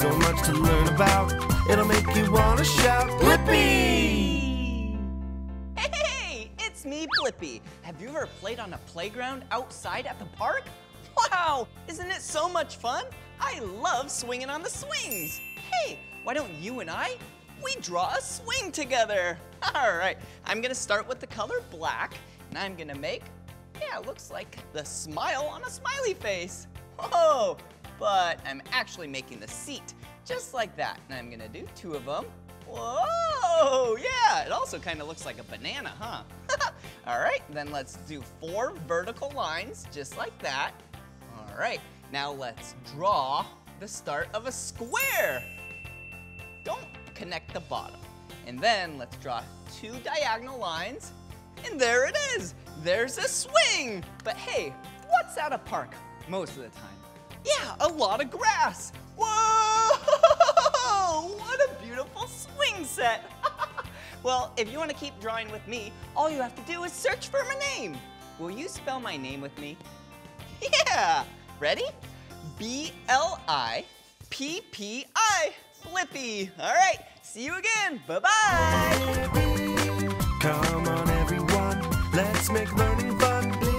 so much to learn about. It'll make you want to shout, Blippi! Hey, it's me, Blippi. Have you ever played on a playground outside at the park? Wow, isn't it so much fun? I love swinging on the swings. Hey, why don't you and we draw a swing together? All right, I'm gonna start with the color black, and I'm gonna make, it looks like the smile on a smiley face. Whoa, but I'm actually making the seat just like that. And I'm gonna do 2 of them. Whoa, yeah, it also kind of looks like a banana, huh? All right, then let's do 4 vertical lines just like that. All right, now let's draw the start of a square. Don't connect the bottom. And then let's draw 2 diagonal lines, and there it is. There's a swing. But hey, what's at a park most of the time? Yeah, a lot of grass. Whoa, what a beautiful swing set. Well, if you want to keep drawing with me, all you have to do is search for my name. Will you spell my name with me? Yeah, ready? B-L-I-P-P-I, Blippi. All right, see you again. Bye-bye. Come on, everyone, let's make learning fun.